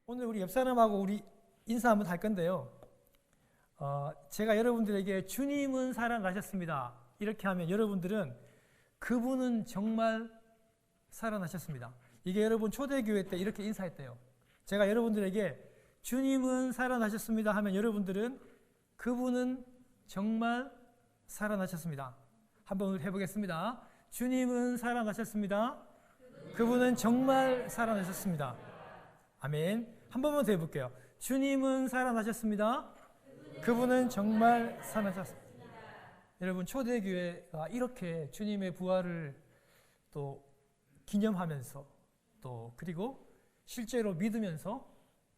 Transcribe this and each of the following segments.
오늘 우리 옆 사람하고 우리 인사 한번 할 건데요. 제가 여러분들에게 주님은 살아나셨습니다 이렇게 하면 여러분들은 그분은 정말 살아나셨습니다. 이게 여러분 초대교회 때 이렇게 인사했대요. 제가 여러분들에게 주님은 살아나셨습니다 하면 여러분들은 그분은 정말 살아나셨습니다. 한번 해보겠습니다. 주님은 살아나셨습니다. 그분은 정말 살아나셨습니다. 아멘. 한 번만 더 해볼게요. 주님은 살아나셨습니다. 그분은 정말 살아나셨습니다. 여러분, 초대교회가 이렇게 주님의 부활을 또 기념하면서 또 그리고 실제로 믿으면서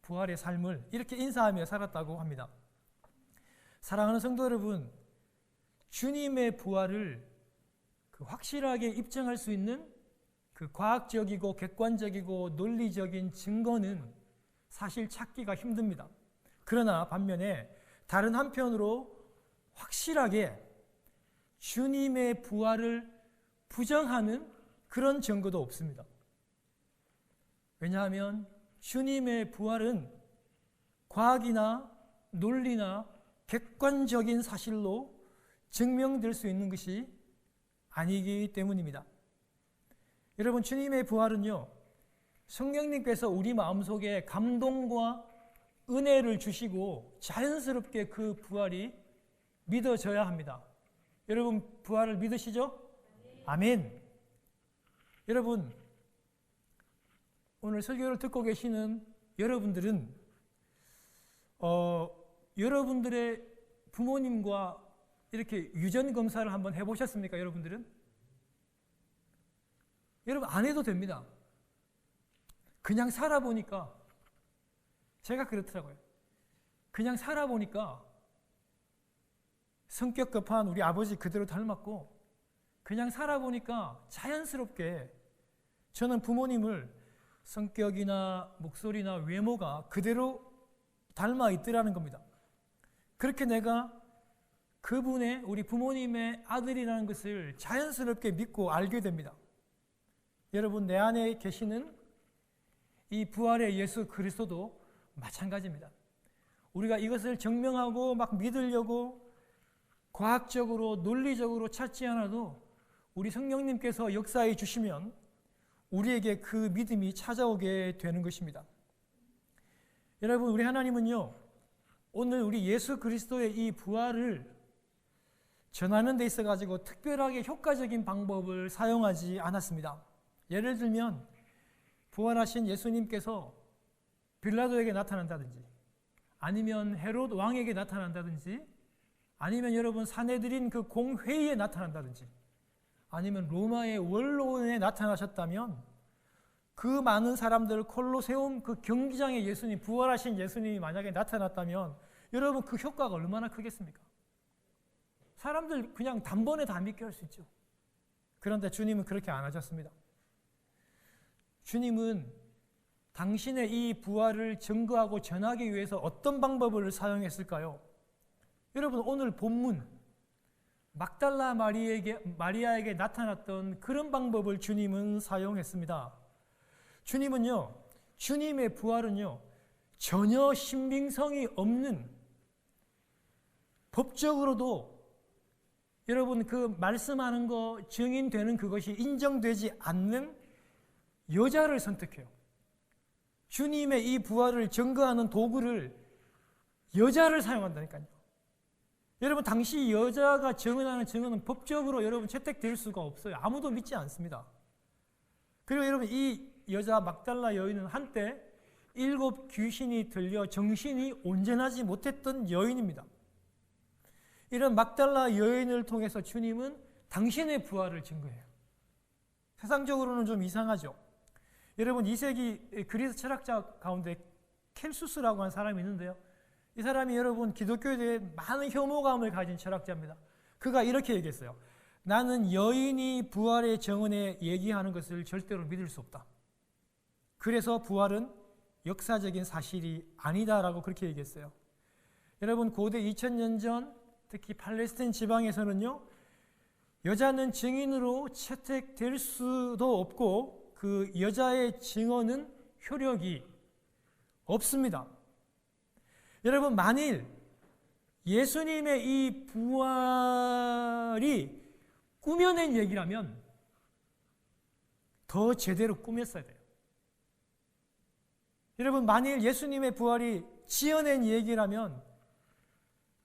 부활의 삶을 이렇게 인사하며 살았다고 합니다. 사랑하는 성도 여러분, 주님의 부활을 확실하게 입증할 수 있는 그 과학적이고 객관적이고 논리적인 증거는 사실 찾기가 힘듭니다. 그러나 반면에 다른 한편으로 확실하게 주님의 부활을 부정하는 그런 증거도 없습니다. 왜냐하면 주님의 부활은 과학이나 논리나 객관적인 사실로 증명될 수 있는 것이 아니기 때문입니다. 여러분, 주님의 부활은요, 성령님께서 우리 마음속에 감동과 은혜를 주시고 자연스럽게 그 부활이 믿어져야 합니다. 여러분, 부활을 믿으시죠? 아멘. 여러분, 오늘 설교를 듣고 계시는 여러분들은 여러분들의 부모님과 이렇게 유전 검사를 한번 해보셨습니까? 여러분들은? 여러분, 안 해도 됩니다. 그냥 살아보니까, 제가 그렇더라고요. 그냥 살아보니까 성격 급한 우리 아버지 그대로 닮았고, 그냥 살아보니까 자연스럽게 저는 부모님을 성격이나 목소리나 외모가 그대로 닮아 있더라는 겁니다. 그렇게 내가 그분의, 우리 부모님의 아들이라는 것을 자연스럽게 믿고 알게 됩니다. 여러분, 내 안에 계시는 이 부활의 예수 그리스도도 마찬가지입니다. 우리가 이것을 증명하고 막 믿으려고 과학적으로 논리적으로 찾지 않아도 우리 성령님께서 역사해 주시면 우리에게 그 믿음이 찾아오게 되는 것입니다. 여러분, 우리 하나님은요, 오늘 우리 예수 그리스도의 이 부활을 전하는 데 있어 가지고 특별하게 효과적인 방법을 사용하지 않았습니다. 예를 들면 부활하신 예수님께서 빌라도에게 나타난다든지, 아니면 헤롯 왕에게 나타난다든지, 아니면 여러분 사내들인 그 공회의에 나타난다든지, 아니면 로마의 원로원에 나타나셨다면 그 많은 사람들, 콜로세움 그 경기장에 예수님, 부활하신 예수님이 만약에 나타났다면 여러분 그 효과가 얼마나 크겠습니까? 사람들 그냥 단번에 다 믿게 할 수 있죠. 그런데 주님은 그렇게 안 하셨습니다. 주님은 당신의 이 부활을 증거하고 전하기 위해서 어떤 방법을 사용했을까요? 여러분, 오늘 본문 막달라 마리아에게 나타났던 그런 방법을 주님은 사용했습니다. 주님은요, 주님의 부활은요, 전혀 신빙성이 없는, 법적으로도 여러분 그 말씀하는 거 증인되는 그것이 인정되지 않는 여자를 선택해요. 주님의 이 부활을 증거하는 도구를 여자를 사용한다니까요. 여러분, 당시 여자가 증언하는 증언은 법적으로 여러분 채택될 수가 없어요. 아무도 믿지 않습니다. 그리고 여러분, 이 여자 막달라 여인은 한때 7 귀신이 들려 정신이 온전하지 못했던 여인입니다. 이런 막달라 여인을 통해서 주님은 당신의 부활을 증거해요. 세상적으로는 좀 이상하죠. 여러분, 2세기 그리스 철학자 가운데 켈수스라고 하는 사람이 있는데요. 이 사람이 여러분 기독교에 대해 많은 혐오감을 가진 철학자입니다. 그가 이렇게 얘기했어요. 나는 여인이 부활의 정언에 얘기하는 것을 절대로 믿을 수 없다. 그래서 부활은 역사적인 사실이 아니다라고 그렇게 얘기했어요. 여러분, 고대 2000년 전 특히 팔레스타인 지방에서는요, 여자는 증인으로 채택될 수도 없고 그 여자의 증언은 효력이 없습니다. 여러분, 만일 예수님의 이 부활이 꾸며낸 얘기라면 더 제대로 꾸몄어야 돼요. 여러분, 만일 예수님의 부활이 지어낸 얘기라면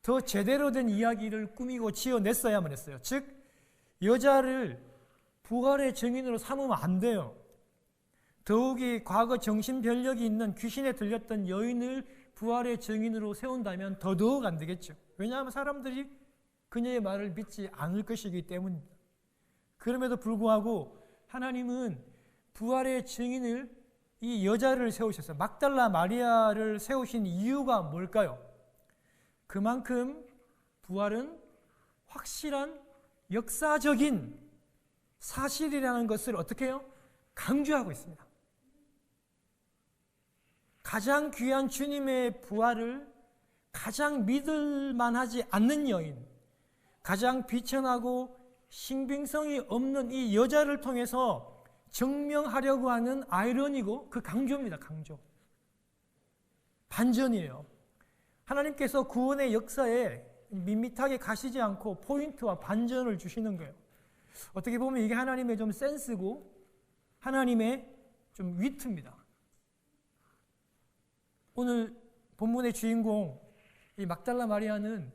더 제대로 된 이야기를 꾸미고 지어냈어야만 했어요. 즉, 여자를 부활의 증인으로 삼으면 안 돼요. 더욱이 과거 정신변력이 있는 귀신에 들렸던 여인을 부활의 증인으로 세운다면 더더욱 안 되겠죠. 왜냐하면 사람들이 그녀의 말을 믿지 않을 것이기 때문입니다. 그럼에도 불구하고 하나님은 부활의 증인을 이 여자를 세우셨어요. 막달라 마리아를 세우신 이유가 뭘까요? 그만큼 부활은 확실한 역사적인 사실이라는 것을 어떻게 해요? 강조하고 있습니다. 가장 귀한 주님의 부활을 가장 믿을만하지 않는 여인, 가장 비천하고 신빙성이 없는 이 여자를 통해서 증명하려고 하는 아이러니고 그 강조입니다. 강조. 반전이에요. 하나님께서 구원의 역사에 밋밋하게 가시지 않고 포인트와 반전을 주시는 거예요. 어떻게 보면 이게 하나님의 좀 센스고 하나님의 좀 위트입니다. 오늘 본문의 주인공 이 막달라 마리아는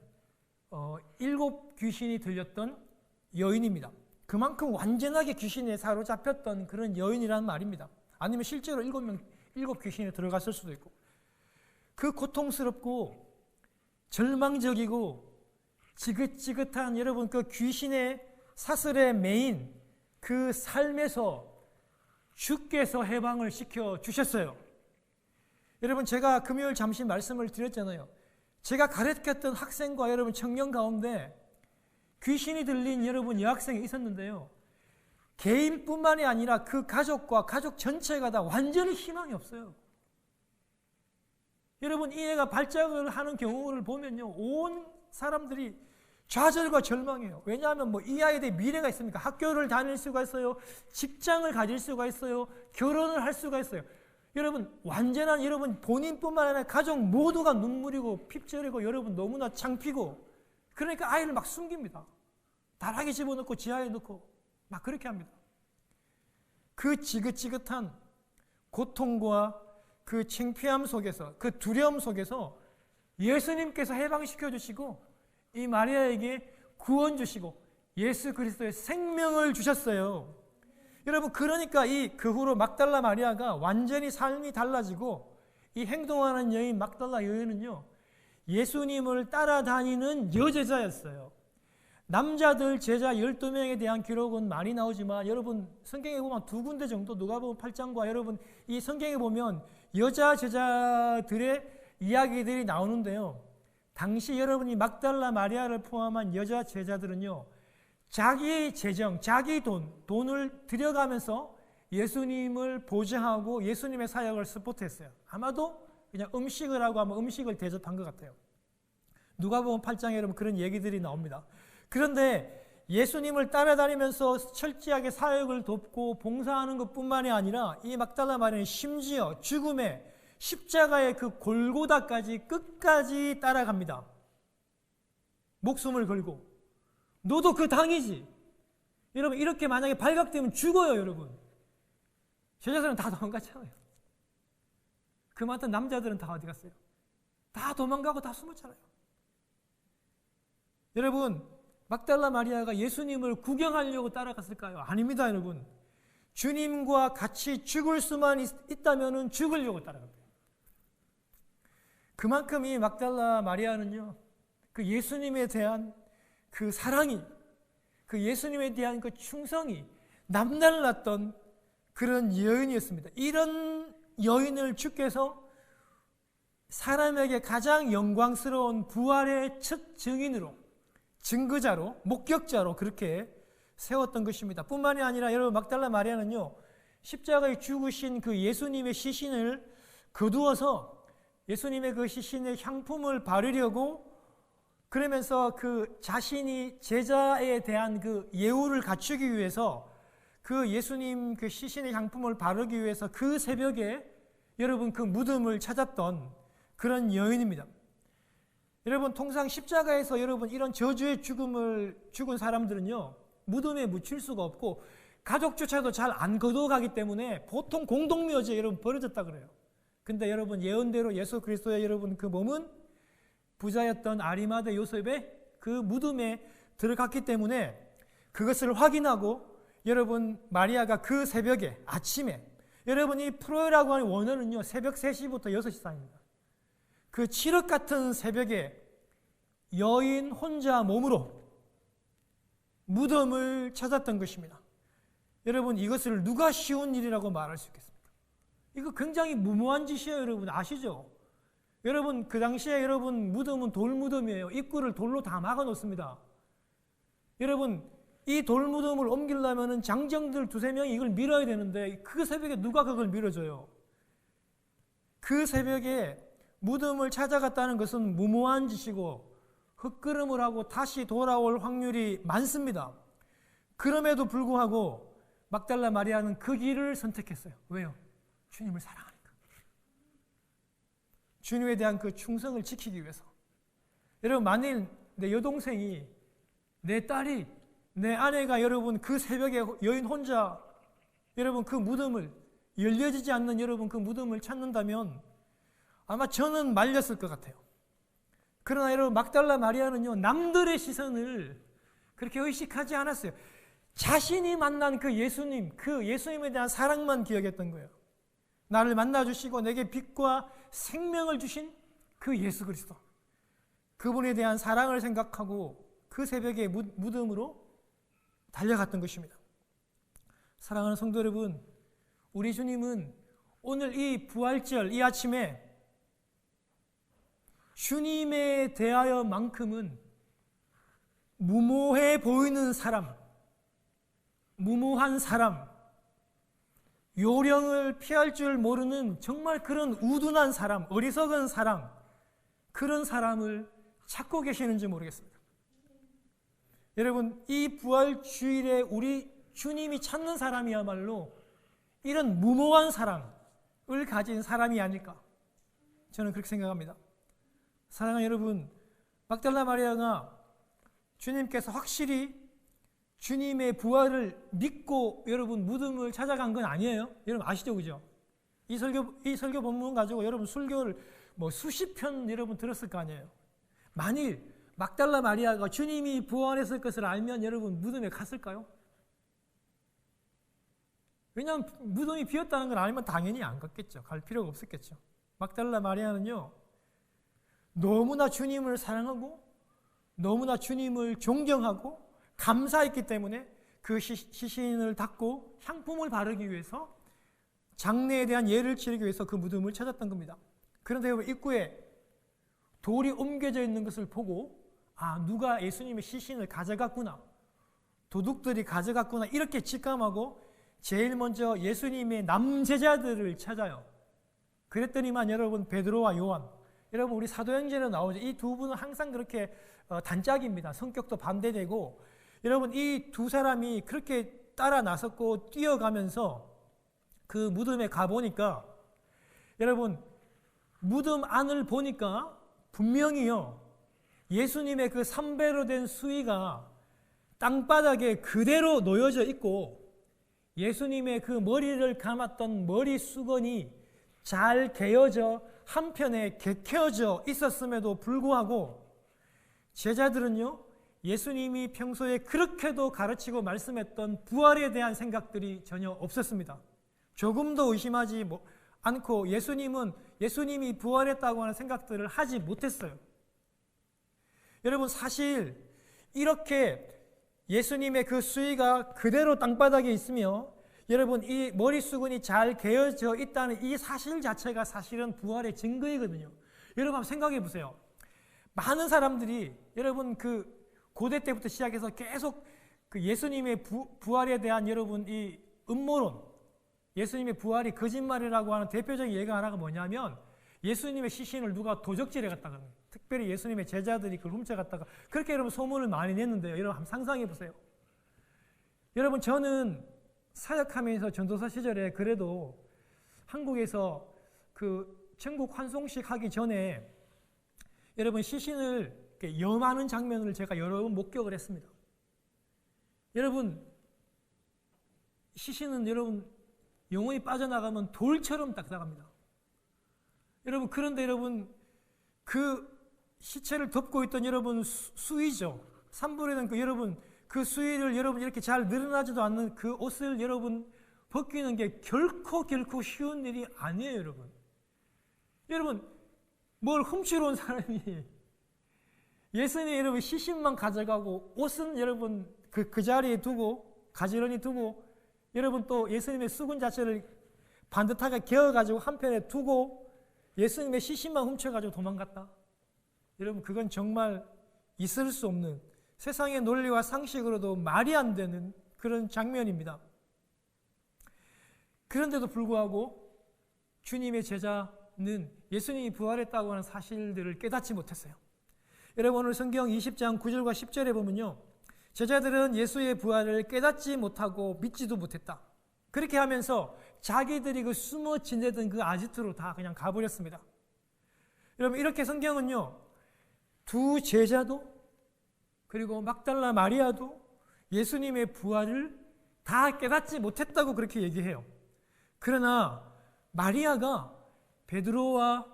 7 귀신이 들렸던 여인입니다. 그만큼 완전하게 귀신에 사로잡혔던 그런 여인이라는 말입니다. 아니면 실제로 7 귀신에 들어갔을 수도 있고, 그 고통스럽고 절망적이고 지긋지긋한 여러분 그 귀신의 사슬에 매인 그 삶에서 주께서 해방을 시켜 주셨어요. 여러분, 제가 금요일 잠시 말씀을 드렸잖아요. 제가 가르쳤던 학생과 여러분 청년 가운데 귀신이 들린 여러분 여학생이 있었는데요. 개인뿐만이 아니라 그 가족과 가족 전체가 다 완전히 희망이 없어요. 여러분, 이 애가 발작을 하는 경우를 보면요, 온 사람들이 좌절과 절망해요. 왜냐하면 이 아이에 대해 미래가 있습니까? 학교를 다닐 수가 있어요. 직장을 가질 수가 있어요. 결혼을 할 수가 있어요. 여러분, 완전한 여러분 본인뿐만 아니라 가족 모두가 눈물이고 핍절이고 여러분 너무나 창피고, 그러니까 아이를 막 숨깁니다. 다락에 집어넣고 지하에 넣고 막 그렇게 합니다. 그 지긋지긋한 고통과 그 창피함 속에서, 그 두려움 속에서 예수님께서 해방시켜 주시고 이 마리아에게 구원 주시고 예수 그리스도의 생명을 주셨어요. 여러분, 그러니까 그 후로 막달라 마리아가 완전히 삶이 달라지고, 이 행동하는 여인 막달라 여인은요, 예수님을 따라다니는 여제자였어요. 남자들 제자 12명에 대한 기록은 많이 나오지만 여러분 성경에 보면 2군데 정도, 누가복음 8장과 여러분 이 성경에 보면 여자 제자들의 이야기들이 나오는데요. 당시 여러분이 막달라 마리아를 포함한 여자 제자들은요, 자기 재정, 자기 돈을 들여가면서 예수님을 보좌하고 예수님의 사역을 서포트했어요. 아마도 그냥 음식을 하고 아마 음식을 대접한 것 같아요. 누가복음 8장에 여러분 그런 얘기들이 나옵니다. 그런데 예수님을 따라다니면서 철저하게 사역을 돕고 봉사하는 것뿐만이 아니라 이 막달라 마리아는 심지어 죽음의 십자가의 그 골고다까지 끝까지 따라갑니다. 목숨을 걸고. 너도 그 당이지. 여러분, 이렇게 만약에 발각되면 죽어요, 여러분. 제자들은 다 도망갔잖아요. 그 많던 남자들은 다 어디 갔어요? 다 도망가고 다 숨었잖아요. 여러분, 막달라 마리아가 예수님을 구경하려고 따라갔을까요? 아닙니다, 여러분. 주님과 같이 죽을 수만 있다면 죽으려고 따라갑니다. 그만큼 이 막달라 마리아는요, 그 예수님에 대한 그 사랑이, 그 예수님에 대한 그 충성이 남달랐던 그런 여인이었습니다. 이런 여인을 주께서 사람에게 가장 영광스러운 부활의 첫 증인으로, 증거자로, 목격자로 그렇게 세웠던 것입니다. 뿐만이 아니라 여러분, 막달라 마리아는요, 십자가에 죽으신 그 예수님의 시신을 거두어서 예수님의 그 시신의 향품을 바르려고, 그러면서 그 자신이 제자에 대한 그 예우를 갖추기 위해서 그 예수님 그 시신의 향품을 바르기 위해서 그 새벽에 여러분 그 무덤을 찾았던 그런 여인입니다. 여러분 통상 십자가에서 여러분 이런 저주의 죽은 사람들은요 무덤에 묻힐 수가 없고 가족조차도 잘 안 거둬가기 때문에 보통 공동묘지에 여러분 버려졌다 그래요. 근데 여러분 예언대로 예수 그리스도의 여러분 그 몸은 부자였던 아리마대 요셉의 그 무덤에 들어갔기 때문에 그것을 확인하고 여러분 마리아가 그 새벽에 아침에 여러분 이 프로라고 하는 원어는요 새벽 3시부터 6시 사이입니다. 그 칠흑 같은 새벽에 여인 혼자 몸으로 무덤을 찾았던 것입니다. 여러분 이것을 누가 쉬운 일이라고 말할 수 있겠습니까? 이거 굉장히 무모한 짓이에요. 여러분 아시죠? 여러분 그 당시에 여러분 무덤은 돌무덤이에요. 입구를 돌로 다 막아 놓습니다. 여러분 이 돌무덤을 옮기려면 장정들 2-3명이 이걸 밀어야 되는데 그 새벽에 누가 그걸 밀어줘요? 그 새벽에 무덤을 찾아갔다는 것은 무모한 짓이고 헛걸음을 하고 다시 돌아올 확률이 많습니다. 그럼에도 불구하고 막달라 마리아는 그 길을 선택했어요. 왜요? 주님을 사랑하니까. 주님에 대한 그 충성을 지키기 위해서. 여러분 만일 내 여동생이 내 딸이 내 아내가 여러분 그 새벽에 여인 혼자 여러분 그 무덤을 열려지지 않는 여러분 그 무덤을 찾는다면 아마 저는 말렸을 것 같아요. 그러나 여러분 막달라 마리아는요 남들의 시선을 그렇게 의식하지 않았어요. 자신이 만난 그 예수님, 그 예수님에 대한 사랑만 기억했던 거예요. 나를 만나주시고 내게 빛과 생명을 주신 그 예수 그리스도, 그분에 대한 사랑을 생각하고 그 새벽에 무덤으로 달려갔던 것입니다. 사랑하는 성도 여러분, 우리 주님은 오늘 이 부활절 이 아침에 주님에 대하여만큼은 무모해 보이는 사람, 무모한 사람, 요령을 피할 줄 모르는 정말 그런 우둔한 사람, 어리석은 사람, 그런 사람을 찾고 계시는지 모르겠습니다. 여러분, 이 부활 주일에 우리 주님이 찾는 사람이야말로 이런 무모한 사람을 가진 사람이 아닐까, 저는 그렇게 생각합니다. 사랑하는 여러분, 막달라 마리아가 주님께서 확실히 주님의 부활을 믿고 여러분 무덤을 찾아간 건 아니에요. 여러분 아시죠, 그죠? 이 설교 본문 가지고 여러분 설교를 수십 편 여러분 들었을 거 아니에요. 만일 막달라 마리아가 주님이 부활했을 것을 알면 여러분 무덤에 갔을까요? 왜냐하면 무덤이 비었다는 걸 알면 당연히 안 갔겠죠. 갈 필요가 없었겠죠. 막달라 마리아는요 너무나 주님을 사랑하고 너무나 주님을 존경하고 감사했기 때문에 그 시신을 닦고 향품을 바르기 위해서 장례에 대한 예를 치르기 위해서 그 무덤을 찾았던 겁니다. 그런데 입구에 돌이 옮겨져 있는 것을 보고 누가 예수님의 시신을 가져갔구나, 도둑들이 가져갔구나 이렇게 직감하고 제일 먼저 예수님의 남제자들을 찾아요. 그랬더니만 여러분 베드로와 요한, 여러분 우리 사도행전에 나오죠. 이 두 분은 항상 그렇게 단짝입니다. 성격도 반대되고 여러분 이 두 사람이 그렇게 따라 나섰고 뛰어가면서 그 무덤에 가보니까 여러분 무덤 안을 보니까 분명히요 예수님의 그 3배로 된 수의가 땅바닥에 그대로 놓여져 있고 예수님의 그 머리를 감았던 머리 수건이 잘 개어져 한편에 개켜져 있었음에도 불구하고 제자들은요 예수님이 평소에 그렇게도 가르치고 말씀했던 부활에 대한 생각들이 전혀 없었습니다. 조금도 의심하지 않고 예수님이 부활했다고 하는 생각들을 하지 못했어요. 여러분 사실 이렇게 예수님의 그 수의가 그대로 땅바닥에 있으며 여러분 이 머리 수건이 잘 개어져 있다는 이 사실 자체가 사실은 부활의 증거이거든요. 여러분 한번 생각해 보세요. 많은 사람들이 여러분 그 고대 때부터 시작해서 계속 그 예수님의 부활에 대한 여러분 이 음모론, 예수님의 부활이 거짓말이라고 하는 대표적인 예가 하나가 뭐냐면 예수님의 시신을 누가 도적질해 갔다가 특별히 예수님의 제자들이 그걸 훔쳐갔다가 그렇게 여러분 소문을 많이 냈는데요. 여러분 한번 상상해 보세요. 여러분 저는 사역하면서 전도사 시절에 그래도 한국에서 그 천국 환송식 하기 전에 여러분 시신을 염하는 장면을 제가 여러 번 목격을 했습니다. 여러분 시신은 여러분 영혼이 빠져나가면 돌처럼 딱딱합니다. 여러분 그런데 여러분 그 시체를 덮고 있던 여러분 수의죠. 산불에는 그 여러분 그 수의를 여러분 이렇게 잘 늘어나지도 않는 그 옷을 여러분 벗기는 게 결코 쉬운 일이 아니에요, 여러분. 여러분 뭘 훔치러 온 사람이 예수님 여러분 시신만 가져가고 옷은 여러분 그 자리에 두고 가지런히 두고 여러분 또 예수님의 수군 자체를 반듯하게 개어가지고 한편에 두고 예수님의 시신만 훔쳐가지고 도망갔다. 여러분 그건 정말 있을 수 없는 세상의 논리와 상식으로도 말이 안 되는 그런 장면입니다. 그런데도 불구하고 주님의 제자는 예수님이 부활했다고 하는 사실들을 깨닫지 못했어요. 여러분 오늘 성경 20장 9절과 10절에 보면요. 제자들은 예수의 부활을 깨닫지 못하고 믿지도 못했다. 그렇게 하면서 자기들이 그 숨어 지내던 그 아지트로 다 그냥 가버렸습니다. 여러분 이렇게 성경은요. 두 제자도 그리고 막달라 마리아도 예수님의 부활을 다 깨닫지 못했다고 그렇게 얘기해요. 그러나 마리아가 베드로와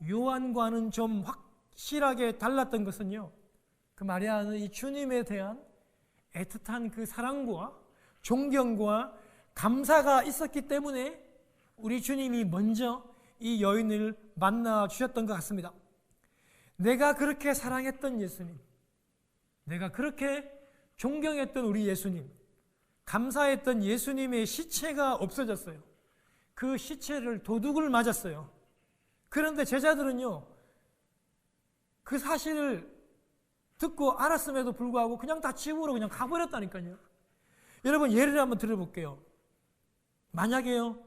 요한과는 좀 확실하게 달랐던 것은요. 그 마리아는 이 주님에 대한 애틋한 그 사랑과 존경과 감사가 있었기 때문에 우리 주님이 먼저 이 여인을 만나 주셨던 것 같습니다. 내가 그렇게 사랑했던 예수님, 내가 그렇게 존경했던 우리 예수님, 감사했던 예수님의 시체가 없어졌어요. 그 시체를 도둑을 맞았어요. 그런데 제자들은요, 그 사실을 듣고 알았음에도 불구하고 그냥 다 집으로 그냥 가버렸다니까요. 여러분 예를 한번 들어볼게요. 만약에요,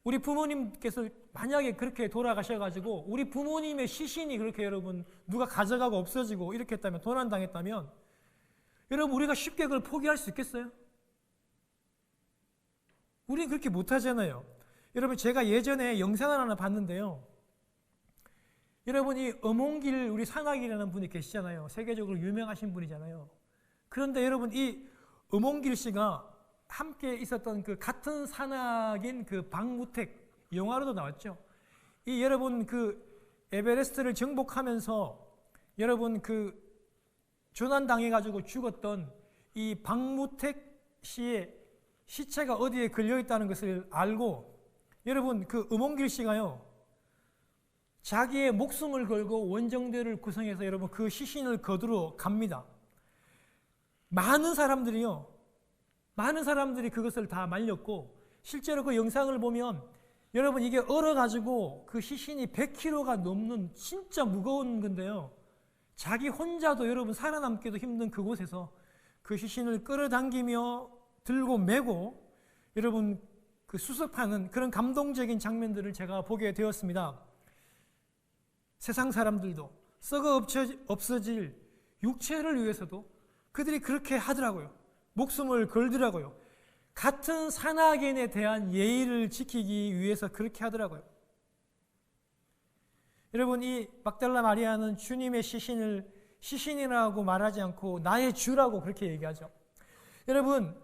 우리 부모님께서 만약에 그렇게 돌아가셔가지고 우리 부모님의 시신이 그렇게 여러분 누가 가져가고 없어지고 이렇게 했다면, 도난당했다면 여러분 우리가 쉽게 그걸 포기할 수 있겠어요? 우리는 그렇게 못하잖아요. 여러분 제가 예전에 영상을 하나 봤는데요. 여러분이 엄홍길 우리 산악이라는 분이 계시잖아요. 세계적으로 유명하신 분이잖아요. 그런데 여러분 이 엄홍길 씨가 함께 있었던 그 같은 산악인 그 박무택, 영화로도 나왔죠. 이 여러분 그 에베레스트를 정복하면서 여러분 그 조난당해가지고 죽었던 이 박무택 씨의 시체가 어디에 걸려있다는 것을 알고 여러분 그 엄홍길 씨가요, 자기의 목숨을 걸고 원정대를 구성해서 여러분 그 시신을 거두러 갑니다. 많은 사람들이 그것을 다 말렸고, 실제로 그 영상을 보면 여러분 이게 얼어가지고 그 시신이 100kg가 넘는 진짜 무거운 건데요. 자기 혼자도 여러분 살아남기도 힘든 그곳에서 그 시신을 끌어당기며 들고 메고 여러분 그 수습하는 그런 감동적인 장면들을 제가 보게 되었습니다. 세상 사람들도 썩어 없어질 육체를 위해서도 그들이 그렇게 하더라고요. 목숨을 걸더라고요. 같은 산악인에 대한 예의를 지키기 위해서 그렇게 하더라고요. 여러분 이 막달라 마리아는 주님의 시신을 시신이라고 말하지 않고 나의 주라고 그렇게 얘기하죠. 여러분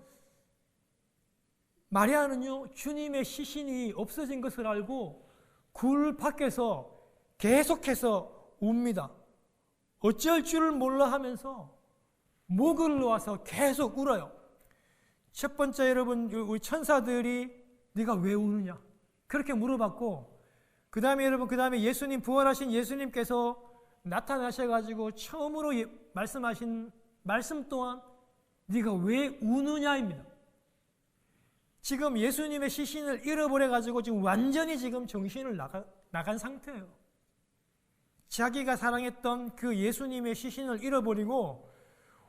마리아는요, 주님의 시신이 없어진 것을 알고 굴 밖에서 계속해서 웁니다. 어쩔 줄을 몰라 하면서 목을 놓아서 계속 울어요. 첫 번째 여러분 우리 천사들이 네가 왜 우느냐 그렇게 물어봤고, 그 다음에 여러분 예수님 부활하신 예수님께서 나타나셔가지고 처음으로 말씀하신 말씀 또한 네가 왜 우느냐입니다. 지금 예수님의 시신을 잃어버려가지고 지금 완전히 지금 정신을 나간 상태예요. 자기가 사랑했던 그 예수님의 시신을 잃어버리고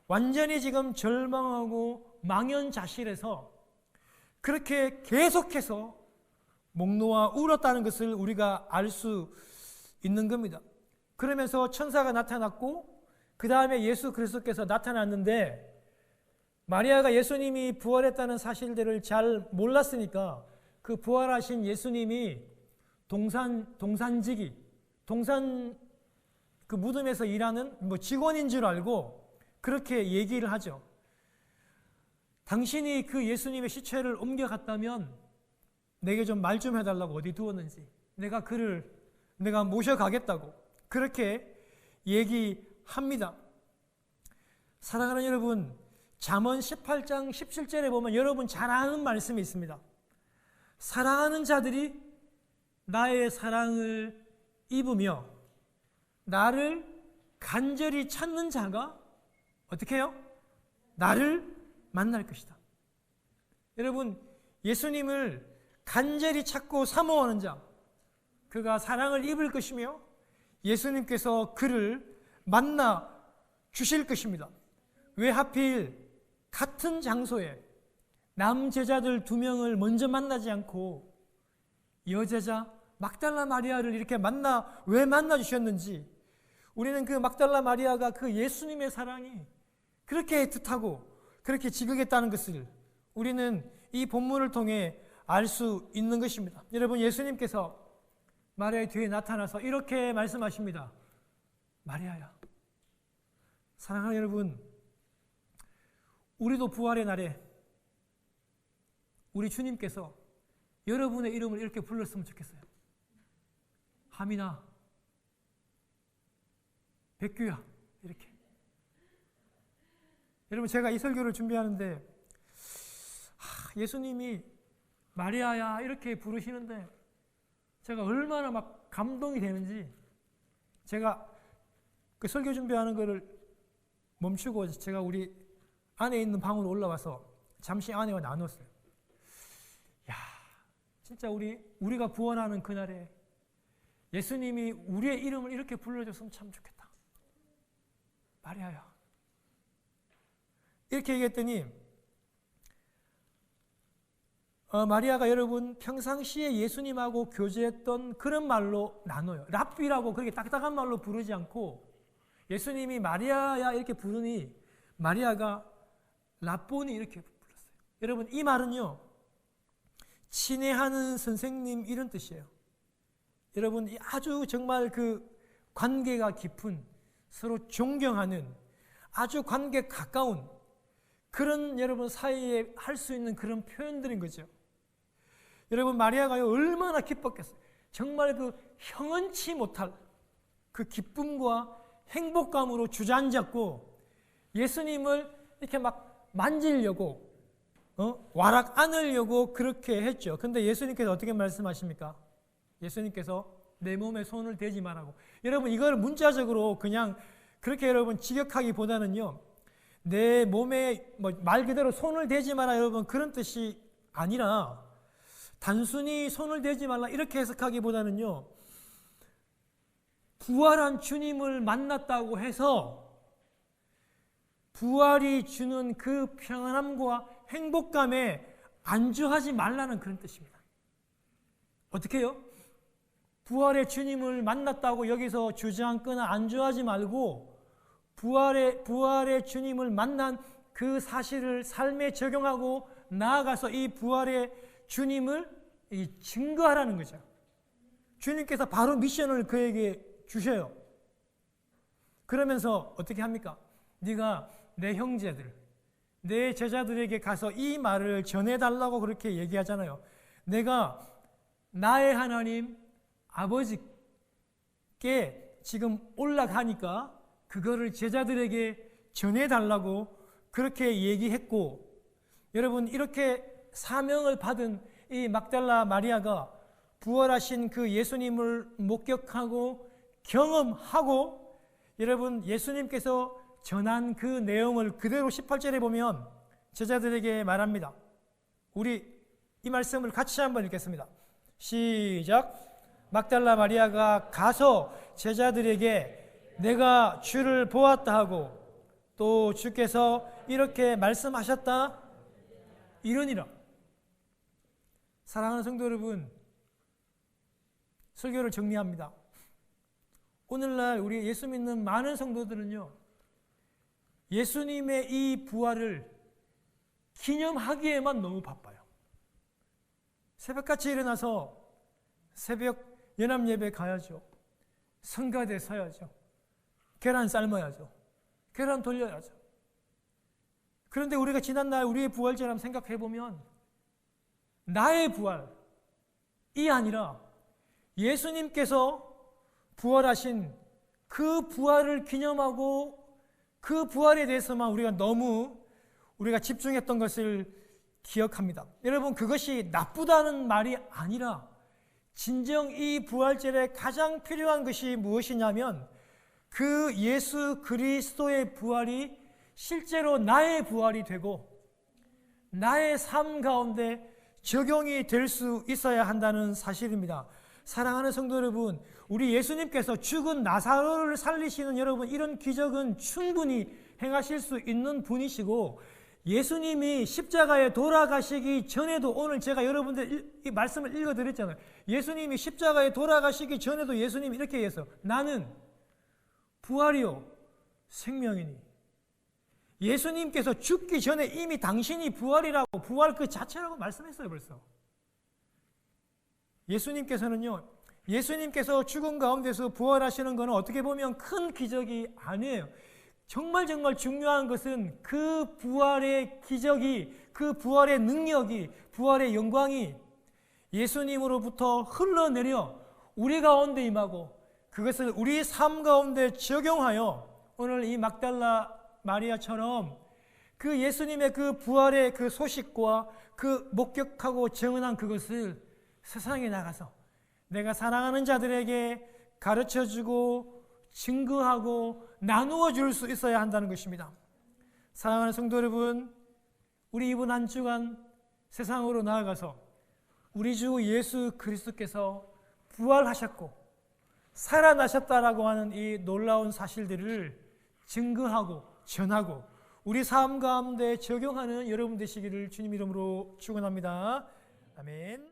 완전히 지금 절망하고 망연자실해서 그렇게 계속해서 목 놓아 울었다는 것을 우리가 알 수 있는 겁니다. 그러면서 천사가 나타났고 그 다음에 예수 그리스도께서 나타났는데, 마리아가 예수님이 부활했다는 사실들을 잘 몰랐으니까 그 부활하신 예수님이 동산지기, 동산 그 무덤에서 일하는 직원인 줄 알고 그렇게 얘기를 하죠. 당신이 그 예수님의 시체를 옮겨갔다면 내게 좀 말 좀 해달라고, 어디 두었는지. 내가 모셔가겠다고 그렇게 얘기합니다. 사랑하는 여러분, 잠언 18장 17절에 보면 여러분 잘 아는 말씀이 있습니다. 사랑하는 자들이 나의 사랑을 입으며 나를 간절히 찾는 자가 어떻게 해요? 나를 만날 것이다. 여러분, 예수님을 간절히 찾고 사모하는 자, 그가 사랑을 입을 것이며 예수님께서 그를 만나 주실 것입니다. 왜 하필 같은 장소에 남제자들 2명을 먼저 만나지 않고 여제자 막달라 마리아를 이렇게 왜 만나 주셨는지, 우리는 그 막달라 마리아가 그 예수님의 사랑이 그렇게 애틋하고 그렇게 지극했다는 것을 우리는 이 본문을 통해 알 수 있는 것입니다. 여러분, 예수님께서 마리아의 뒤에 나타나서 이렇게 말씀하십니다. 마리아야. 사랑하는 여러분, 우리도 부활의 날에 우리 주님께서 여러분의 이름을 이렇게 불렀으면 좋겠어요. 하민아, 백규야, 이렇게. 여러분, 제가 이 설교를 준비하는데 예수님이 마리아야 이렇게 부르시는데 제가 얼마나 막 감동이 되는지, 제가 그 설교 준비하는 거를 멈추고 제가 우리 안에 있는 방으로 올라와서 잠시 아내와 나눴어요. 야, 진짜 우리가 구원하는 그날에 예수님이 우리의 이름을 이렇게 불러줬으면 참 좋겠다. 마리아야. 이렇게 얘기했더니 마리아가 여러분 평상시에 예수님하고 교제했던 그런 말로 나눠요. 랍비라고 그렇게 딱딱한 말로 부르지 않고 예수님이 마리아야 이렇게 부르니 마리아가 랍보니 이렇게 불렀어요. 여러분, 이 말은요, 친애하는 선생님 이런 뜻이에요. 여러분, 아주 정말 그 관계가 깊은, 서로 존경하는, 아주 관계 가까운 그런 여러분 사이에 할 수 있는 그런 표현들인 거죠. 여러분, 마리아가요 얼마나 기뻤겠어요. 정말 그 형언치 못할 그 기쁨과 행복감으로 주저앉았고 예수님을 이렇게 막 만지려고 와락 안으려고 그렇게 했죠. 근데 예수님께서 어떻게 말씀하십니까? 예수님께서 내 몸에 손을 대지 말라고. 여러분, 이걸 문자적으로 그냥 그렇게 여러분 직역하기보다는요, 내 몸에 말 그대로 손을 대지 마라 여러분 그런 뜻이 아니라 단순히 손을 대지 말라 이렇게 해석하기보다는요, 부활한 주님을 만났다고 해서 부활이 주는 그 평안함과 행복감에 안주하지 말라는 그런 뜻입니다. 어떻게 해요? 부활의 주님을 만났다고 여기서 주저앉거나 안주하지 말고 부활의 주님을 만난 그 사실을 삶에 적용하고 나아가서 이 부활의 주님을 증거하라는 거죠. 주님께서 바로 미션을 그에게 주셔요. 그러면서 어떻게 합니까? 네가 내 형제들, 내 제자들에게 가서 이 말을 전해달라고 그렇게 얘기하잖아요. 내가 나의 하나님 아버지께 지금 올라가니까 그거를 제자들에게 전해달라고 그렇게 얘기했고, 여러분, 이렇게 사명을 받은 이 막달라 마리아가 부활하신 그 예수님을 목격하고 경험하고, 여러분, 예수님께서 전한 그 내용을 그대로 18절에 보면 제자들에게 말합니다. 우리 이 말씀을 같이 한번 읽겠습니다. 시작. 막달라 마리아가 가서 제자들에게 내가 주를 보았다 하고 또 주께서 이렇게 말씀하셨다 이러니라. 사랑하는 성도 여러분, 설교를 정리합니다. 오늘날 우리 예수 믿는 많은 성도들은요, 예수님의 이 부활을 기념하기에만 너무 바빠요. 새벽같이 일어나서 새벽 연합예배 가야죠. 성가대 서야죠. 계란 삶아야죠. 계란 돌려야죠. 그런데 우리가 지난날 우리의 부활절을 생각해 보면 나의 부활이 아니라 예수님께서 부활하신 그 부활을 기념하고 그 부활에 대해서만 우리가 집중했던 것을 기억합니다. 여러분, 그것이 나쁘다는 말이 아니라 진정 이 부활절에 가장 필요한 것이 무엇이냐면 그 예수 그리스도의 부활이 실제로 나의 부활이 되고 나의 삶 가운데 적용이 될 수 있어야 한다는 사실입니다. 사랑하는 성도 여러분, 우리 예수님께서 죽은 나사로를 살리시는 여러분, 이런 기적은 충분히 행하실 수 있는 분이시고, 예수님이 십자가에 돌아가시기 전에도, 오늘 제가 여러분들 이 말씀을 읽어드렸잖아요. 예수님이 십자가에 돌아가시기 전에도 예수님이 이렇게 얘기했어요. 나는 부활이요 생명이니. 예수님께서 죽기 전에 이미 당신이 부활이라고, 부활 그 자체라고 말씀했어요. 벌써 예수님께서는요, 예수님께서 죽은 가운데서 부활하시는 것은 어떻게 보면 큰 기적이 아니에요. 정말 중요한 것은 그 부활의 기적이, 그 부활의 능력이, 부활의 영광이 예수님으로부터 흘러내려 우리 가운데 임하고 그것을 우리 삶 가운데 적용하여 오늘 이 막달라 마리아처럼 그 예수님의 그 부활의 그 소식과 그 목격하고 증언한 그것을 세상에 나가서 내가 사랑하는 자들에게 가르쳐주고 증거하고 나누어 줄 수 있어야 한다는 것입니다. 사랑하는 성도 여러분, 우리 이번 한 주간 세상으로 나아가서 우리 주 예수 그리스도께서 부활하셨고 살아나셨다라고 하는 이 놀라운 사실들을 증거하고 전하고 우리 삶 가운데 적용하는 여러분 되시기를 주님 이름으로 축원합니다. 아멘.